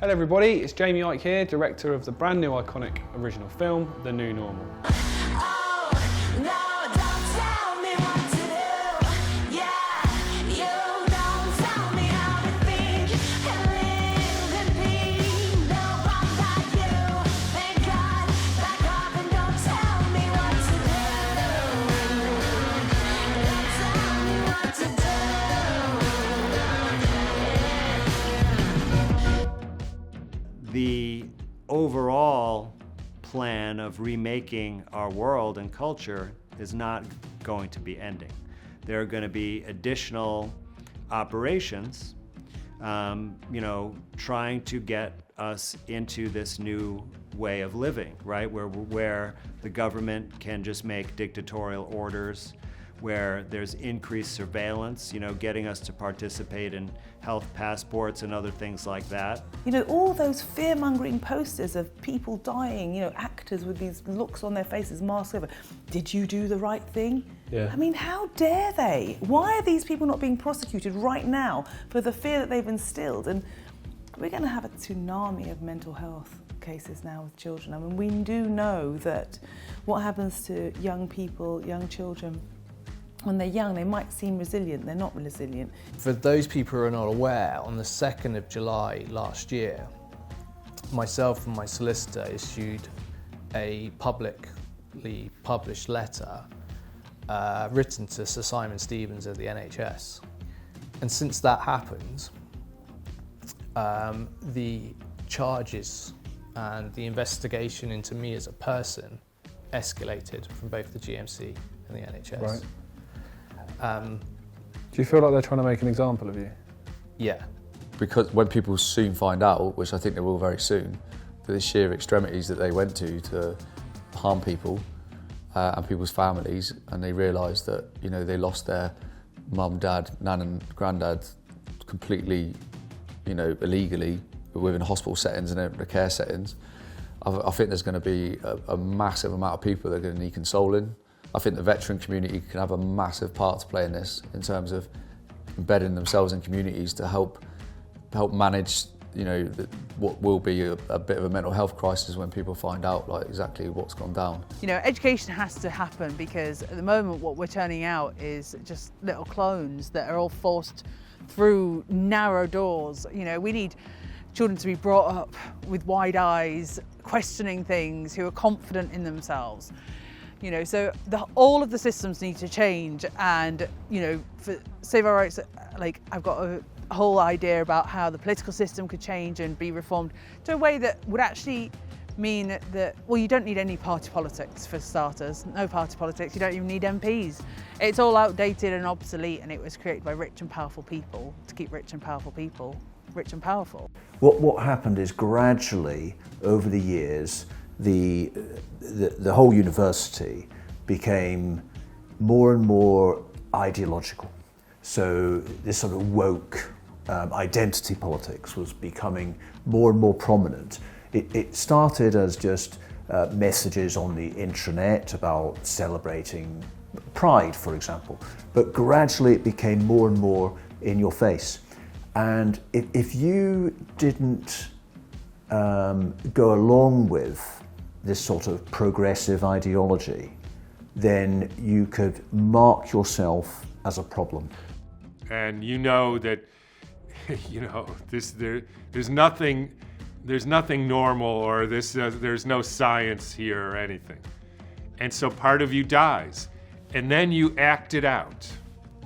Hello everybody, it's Jaymie Icke here, director of the brand new Ickonic original film, The New Normal. The overall plan of remaking our world and culture is not going to be ending. There are going to be additional operations, trying to get us into this new way of living, right? Where the government can just make dictatorial orders, where there's increased surveillance, getting us to participate in health passports and other things like that. All those fear-mongering posters of people dying, actors with these looks on their faces, masks over. Did you do the right thing? Yeah. I mean, how dare they? Why are these people not being prosecuted right now for the fear that they've instilled? And we're going to have a tsunami of mental health cases now with children. I mean, we do know that what happens to young people, young children, when they're young, they might seem resilient, they're not resilient. For those people who are not aware, on the 2nd of July last year, myself and my solicitor issued a publicly published letter written to Sir Simon Stevens of the NHS. And since that happened, the charges and the investigation into me as a person escalated from both the GMC and the NHS. Right. Do you feel like they're trying to make an example of you? Yeah. Because when people soon find out, which I think they will very soon, the sheer extremities that they went to harm people and people's families, and they realise that they lost their mum, dad, nan and granddad completely, illegally within hospital settings and the care settings, I think there's going to be a massive amount of people that are going to need consoling. I think the veteran community can have a massive part to play in this, in terms of embedding themselves in communities to help manage, what will be a bit of a mental health crisis when people find out exactly what's gone down. Education has to happen, because at the moment what we're turning out is just little clones that are all forced through narrow doors. We need children to be brought up with wide eyes, questioning things, who are confident in themselves. So all of the systems need to change, and for Save Our Rights, I've got a whole idea about how the political system could change and be reformed to a way that would actually mean that, well, you don't need any party politics for starters, no party politics, you don't even need MPs. It's all outdated and obsolete, and it was created by rich and powerful people to keep rich and powerful people rich and powerful. What happened is, gradually over the years, the whole university became more and more ideological. So this sort of woke identity politics was becoming more and more prominent. It started as just messages on the intranet about celebrating Pride, for example, but gradually it became more and more in your face. And if you didn't go along with this sort of progressive ideology, then you could mark yourself as a problem. And that, there's nothing normal, or there's no science here or anything. And so part of you dies, and then you act it out.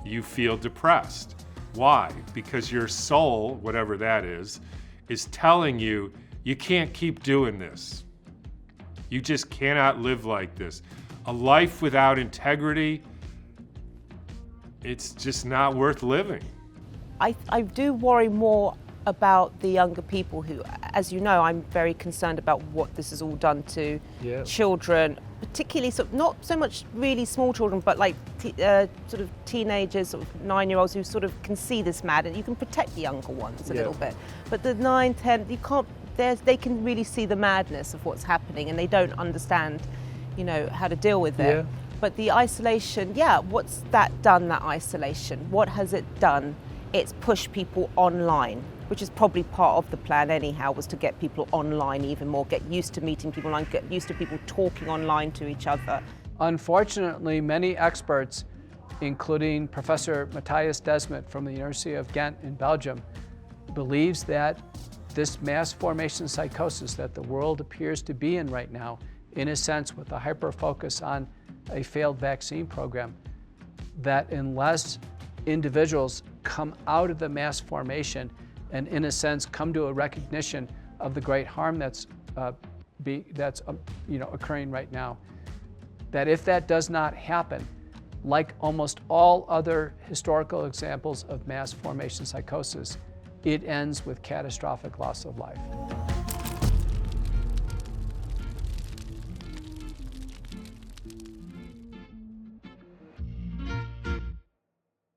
You feel depressed. Why? Because your soul, whatever that is telling you, you can't keep doing this. You just cannot live like this. A life without integrity, it's just not worth living. I do worry more about the younger people who, as you know, I'm very concerned about what this has all done to children, particularly not so much really small children, but sort of teenagers, sort of 9-year-olds who sort of can see this madness. You can protect the younger ones a little bit, but the 9, 10, you can't. They can really see the madness of what's happening, and they don't understand, how to deal with it. But the isolation, what's that done, that isolation? What has it done? It's pushed people online. which is probably part of the plan anyhow, was to get people online even more, get used to meeting people online, get used to people talking online to each other. Unfortunately, many experts, including Professor Matthias Desmet from the University of Ghent in Belgium, believes that this mass formation psychosis that the world appears to be in right now, in a sense with a hyper-focus on a failed vaccine program, that unless individuals come out of the mass formation and in a sense come to a recognition of the great harm that's occurring right now, that if that does not happen, like almost all other historical examples of mass formation psychosis, it ends with catastrophic loss of life.